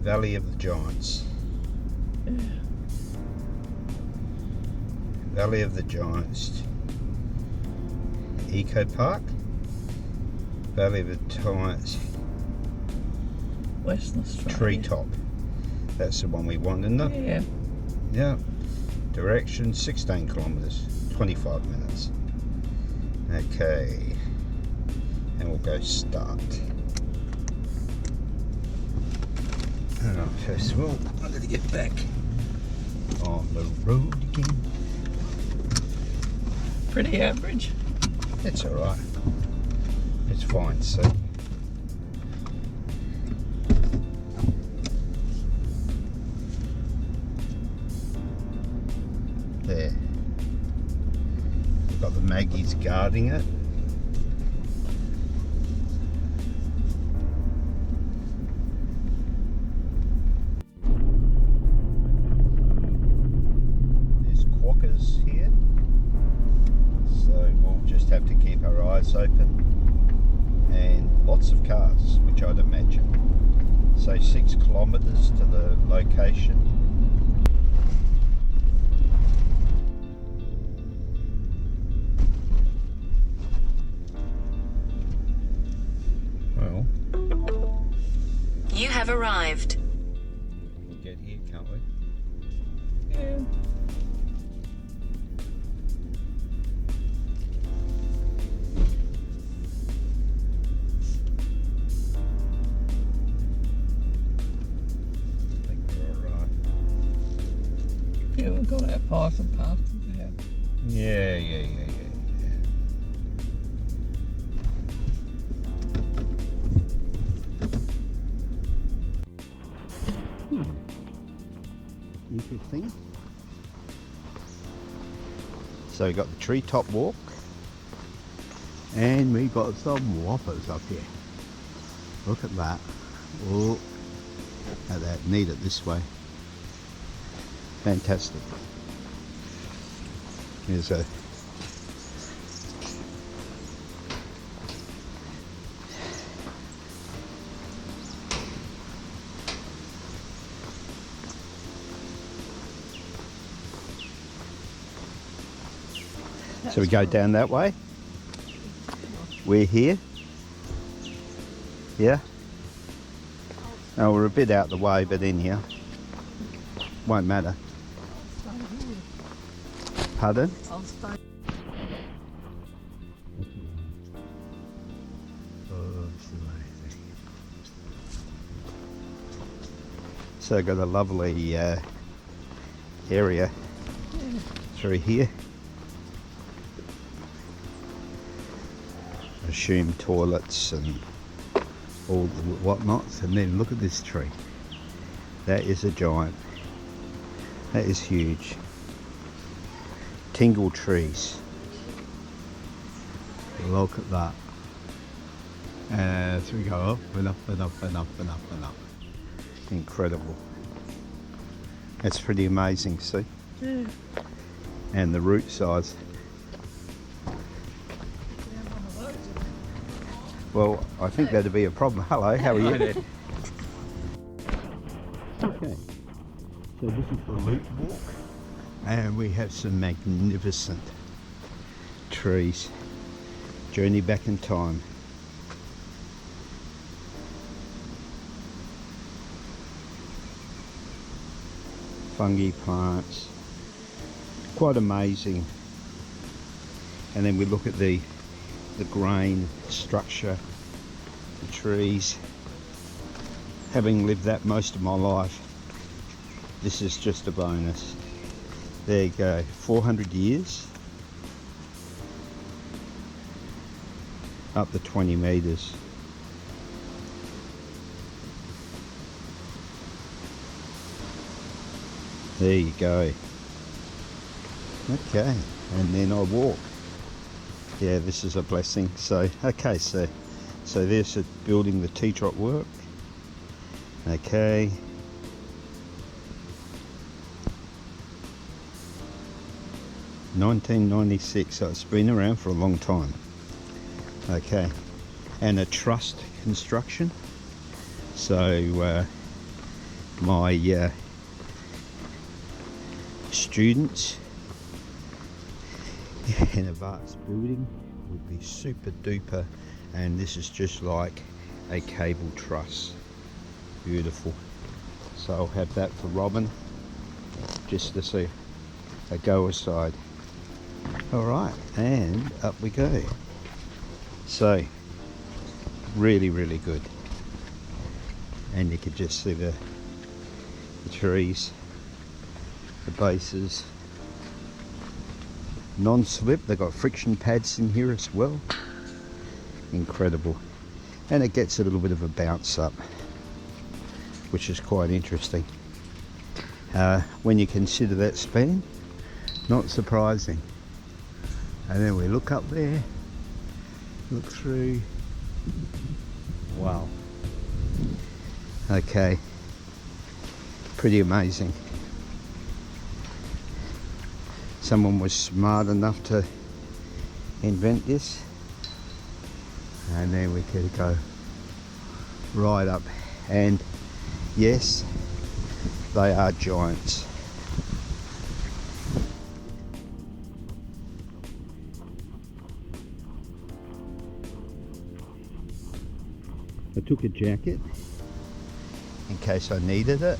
Valley of the Giants. Valley of the Giants. Eco Park. Valley of the Giants. Western Australia. Treetop. That's the one we want, isn't it? Yeah. Yeah. Direction 16 kilometres, 25 minutes. Okay. And we'll go start. And first of all, I'm going to get back on the road again. Pretty average. It's alright. It's fine, see. There. We've got the Maggies guarding it. There's quokkas here. So we'll just have to keep our eyes open. And lots of cars, which I'd imagine. Say 6 kilometres to the location. Well, you have arrived. we'll get here, can't we? Yeah. I think we're alright. Yeah, we've got our Python path to there. Yeah. Interesting. So we got the treetop walk, and we got some whoppers up here. Look at that. Oh, at that. Need it this way. Fantastic. Here's a so we go down that way. We're here. Yeah. Oh, we're a bit out the way, but in here. Won't matter. Pardon? I'll stay. So I've got a lovely area through here. I assume toilets and all the whatnots. And then look at this tree. That is a giant. That is huge. Tingle trees. Look at that. As we go up and up and up and up and up and up. Incredible. That's pretty amazing, see? Yeah. And the root size. Well, I think that'd be a problem. Hello, how are you? Okay, so this is the loop walk, and we have some magnificent trees. Journey back in time. Fungi plants, quite amazing. And then we look at the grain structure, the trees. Having lived that most of my life, this is just a bonus. There you go, 400 years, up to 20 metres. There you go. Okay, and then I walk. Yeah, this is a blessing. So, okay, so there's building the Tissot work. Okay. (1996), so it's been around for a long time. Okay, and a trust construction. So my students in a vast building would be super duper, and this is just like a cable truss. Beautiful. So I'll have that for Robin, just to see a go aside. Alright, and up we go. So really good, and you can just see the trees, the bases, non-slip. They've got friction pads in here as well. Incredible. And it gets a little bit of a bounce up, which is quite interesting when you consider that span. Not surprising. And then we look up there, look through. Wow. Okay, pretty amazing. Someone was smart enough to invent this, and then we could go right up, and yes, they are giants. I took a jacket in case I needed it.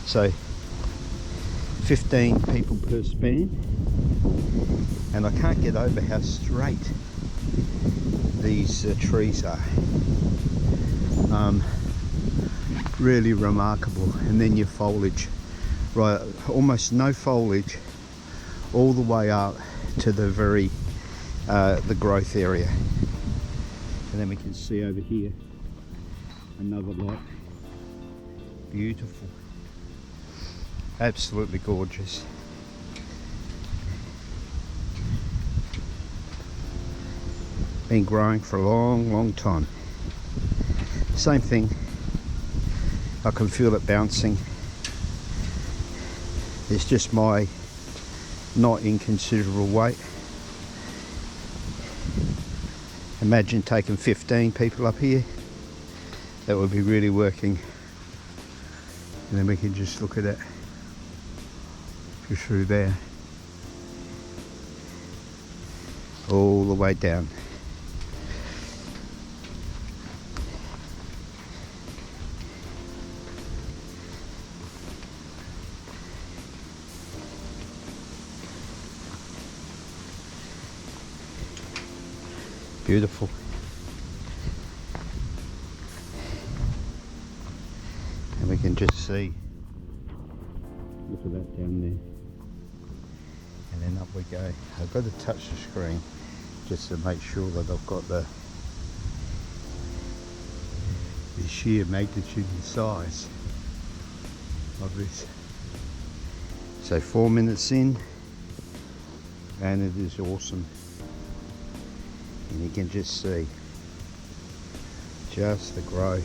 So 15 people per span, and I can't get over how straight these trees are. Really remarkable. And then your foliage, right, almost no foliage all the way up to the very the growth area. And then we can see over here another lot. Beautiful, absolutely gorgeous. Been growing for a long time. Same thing, I can feel it bouncing. It's just my not inconsiderable weight. Imagine taking 15 people up here. That would be really working. And then we can just look at it just through there, all the way down. Beautiful. And we can just see, look at that down there, and then up we go. I've got to touch the screen just to make sure that I've got the sheer magnitude and size of this. So 4 minutes in, and it is awesome. And you can just see just the growth.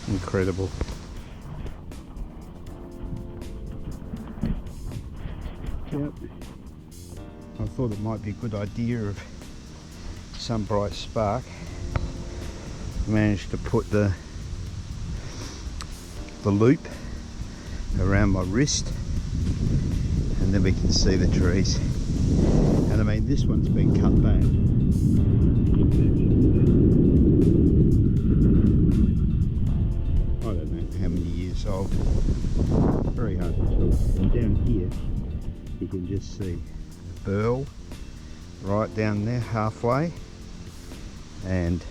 Incredible. Yep. I thought it might be a good idea of some bright spark. Managed to put the loop around my wrist, and then we can see the trees. And I mean, this one's been cut back. I don't know how many years old. Very hard to tell. And down here, you can just see the burl right down there halfway. And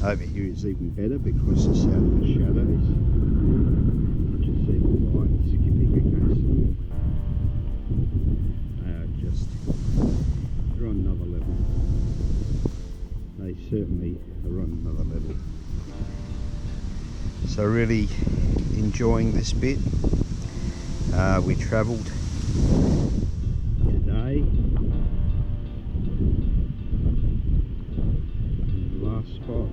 over here is even better because it's out of the shadows. Just see the line skipping across them. They're on another level. They certainly are on another level. So really enjoying this bit. We travelled today. Last spot,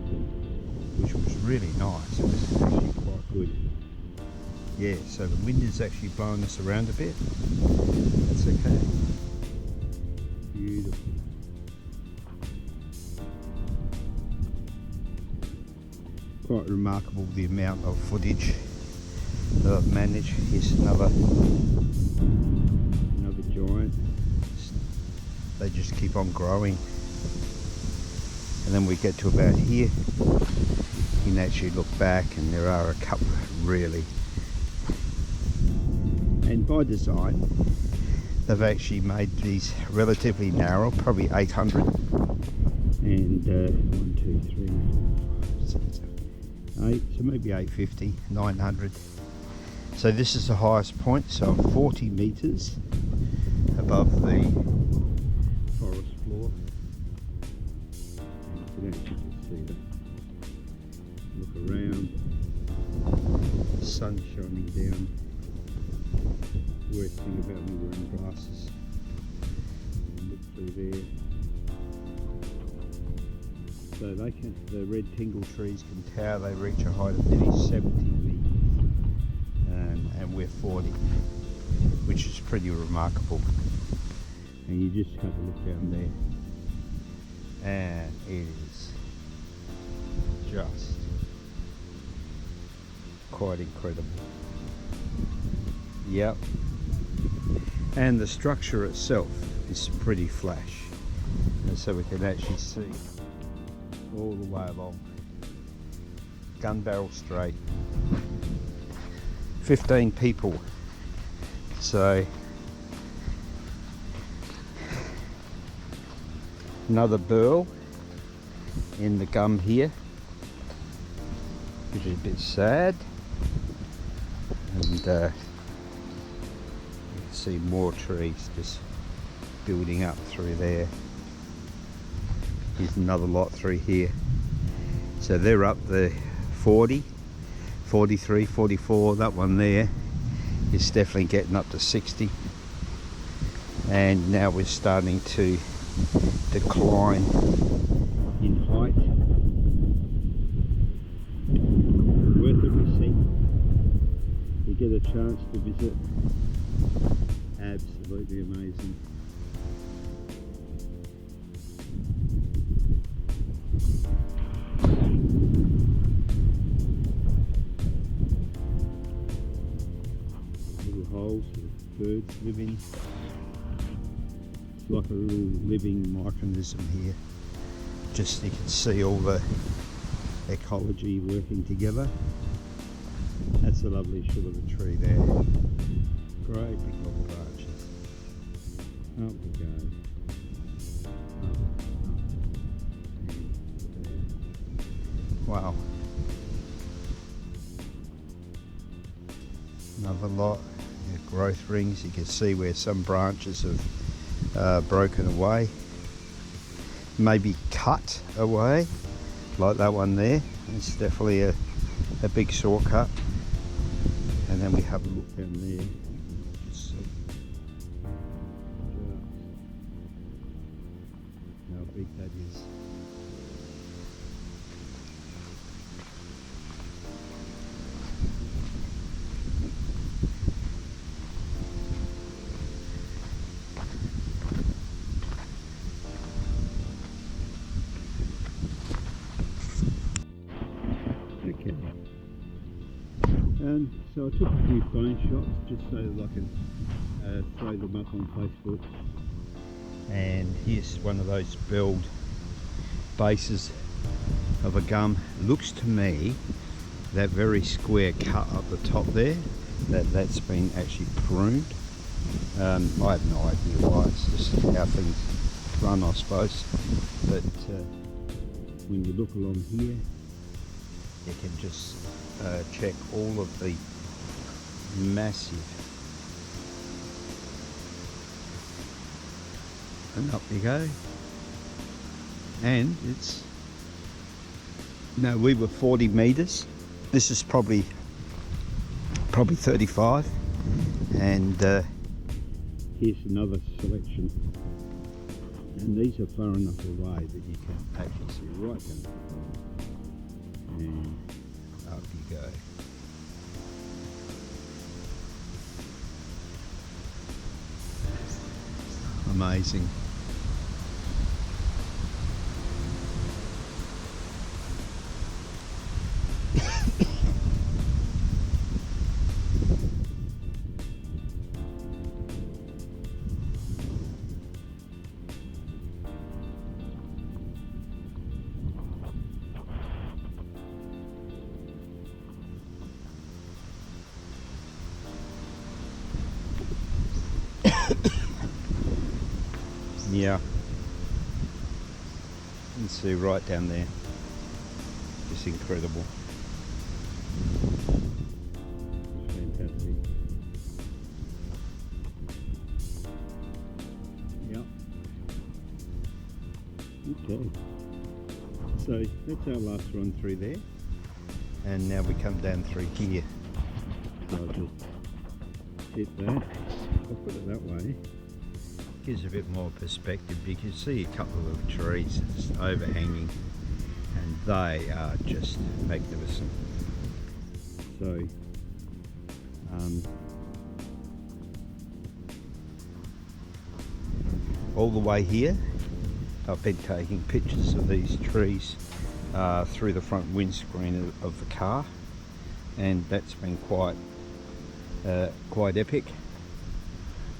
which was really nice. It was actually quite good. Yeah, so the wind is actually blowing us around a bit. That's okay. Beautiful. Quite remarkable the amount of footage that I've managed. Here's another giant. They just keep on growing, and then we get to about here. You can actually look back, and there are a couple really. And by design, they've actually made these relatively narrow, probably 800. And 1, 2, 3, 4, 5, 6, 7, 8. So maybe 850, 900. So this is the highest point. So I'm 40 meters above the forest floor. And you can actually just see that. Look around. Sun shining down. Worst thing about me wearing glasses. Look through there. So they can, the red tingle trees can tower. They reach a height of nearly 70 meters, and we're 40, which is pretty remarkable. And you just have a look down there, and it is just quite incredible. Yep. And the structure itself is pretty flash, and so we can actually see all the way along, gun barrel straight. 15 people. So another burl in the gum here, which is a bit sad. And you can see more trees just building up through there. Here's another lot through here. So they're up the 40, 43, 44. That one there is definitely getting up to 60. And now we're starting to decline in height. Worth every cent. You get a chance to visit. Absolutely amazing. Little holes with birds living. It's like a little living micronism here. Just you can see all the ecology working together. That's a lovely shoot of a tree there. Great big long branches. Up we go. Wow. Another lot. Growth rings. You can see where some branches have broken away. Maybe cut away. Like that one there. It's definitely a big saw cut. And then we have a look down there. Just see how big that is. Okay. And so I took a few phone shots just so that I can throw them up on Facebook. And here's one of those build bases of a gum. Looks to me that very square cut up the top there, that's been actually pruned. I have no idea why, it's just how things run, I suppose. But when you look along here, you can just check all of the massive, and up you go. And it's, no, we were 40 meters. This is probably 35. And here's another selection. And these are far enough away that you can actually see right down. And up you go. Amazing. Yeah. You can see right down there. Just incredible. Fantastic. Yep. Okay. So that's our last run through there. And now we come down through here. So I'll just hit that. I'll put it that way. Gives a bit more perspective. You can see a couple of trees just overhanging, and they are just magnificent. So all the way here I've been taking pictures of these trees through the front windscreen of the car, and that's been quite epic.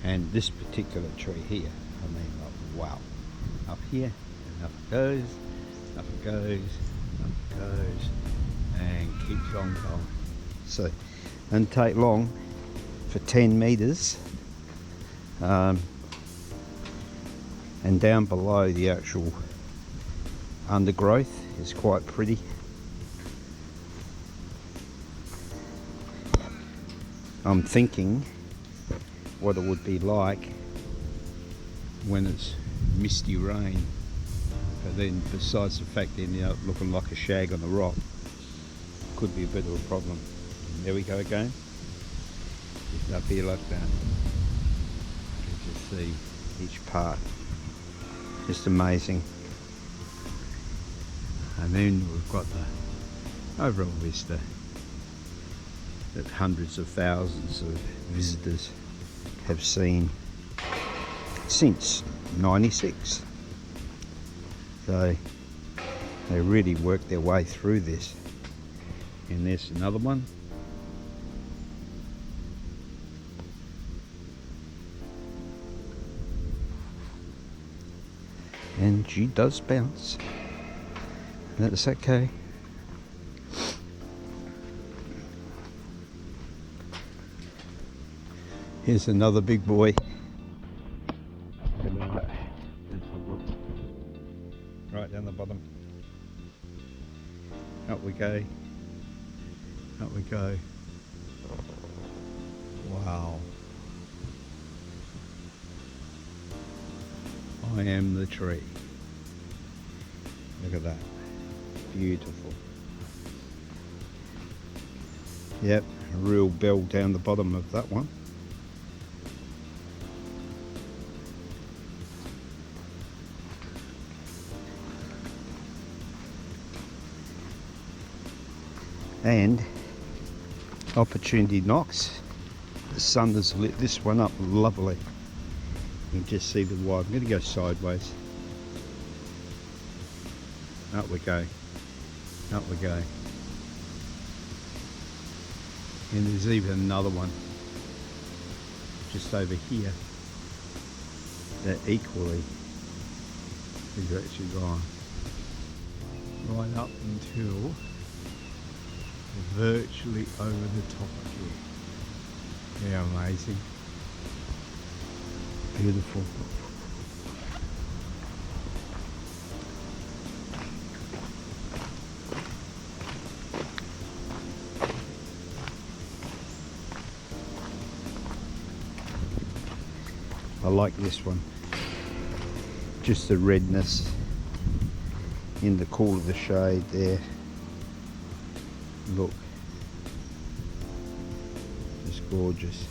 And this particular tree here, I mean, like, wow. Up here, and up it goes, up it goes, up it goes, and keeps on going. So, doesn't take long for 10 metres. And down below, the actual undergrowth is quite pretty. I'm thinking what it would be like when it's misty rain, but then besides the fact that you end up looking like a shag on the rock, could be a bit of a problem. And there we go again, just up here like that. You can just see each part, just amazing. And then we've got the overall vista that hundreds of thousands of visitors have seen since '96. So they really worked their way through this. And there's another one. And she does bounce. That's okay. Here's another big boy. Right down the bottom. Up we go. Up we go. Wow. I am the tree. Look at that. Beautiful. Yep, a real bell down the bottom of that one. And opportunity knocks. The sun has lit this one up lovely. You can just see the wide. I'm going to go sideways. Up we go. Up we go. And there's even another one just over here that equally is actually gone right up until virtually over the top of here. Yeah, amazing. Beautiful. I like this one. Just the redness in the cool of the shade there. Look, it's gorgeous.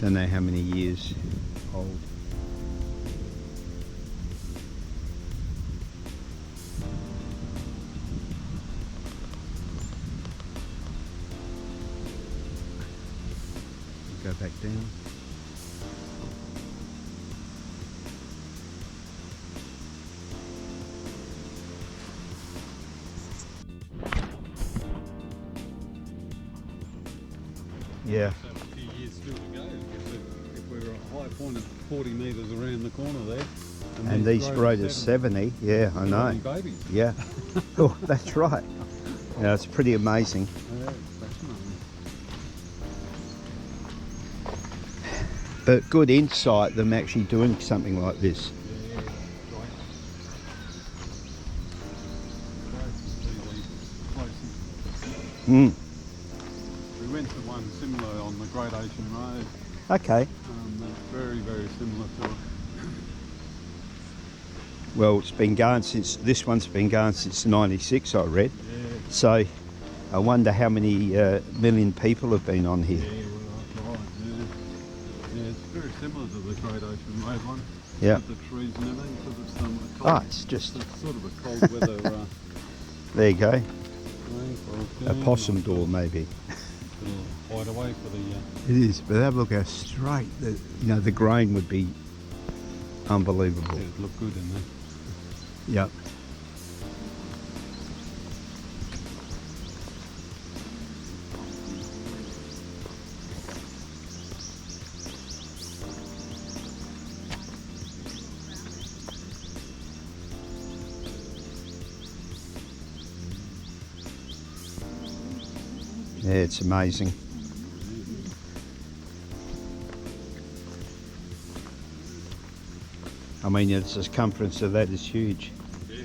Don't know how many years old. Go back down. Yeah. So a few years still to go. If we were at a high point of 40 metres around the corner there. And these grow to 70. Yeah, I know. Babies. Yeah. Oh, that's right. Yeah, it's pretty amazing. Yeah, it's fascinating. But good insight them actually doing something like this. Yeah, right. Great to see these places. We went to one similar on the Great Ocean Road. Okay. That's very, very similar to it. Well, it's been going since, this one's been going since 96, I read. Yeah, So I wonder how many million people have been on here. yeah, well, right, yeah, it's very similar to the Great Ocean Road one. Yeah. With the trees and everything, because it's a cold, Ah, it's just, it's sort of a cold weather there you go, rainforest. a possum door maybe. Little hideaway for the. It is, but have a look how straight, the grain would be unbelievable. It'd look good in there. Yep. Yeah, it's amazing. I mean, the circumference of that is huge. Yeah.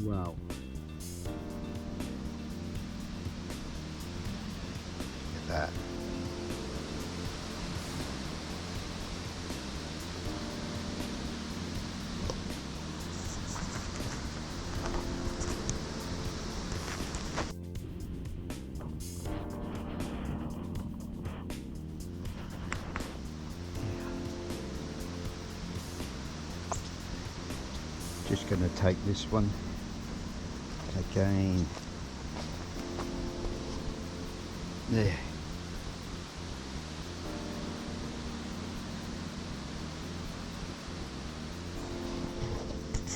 Wow. Look at that. Just going to take this one again. There.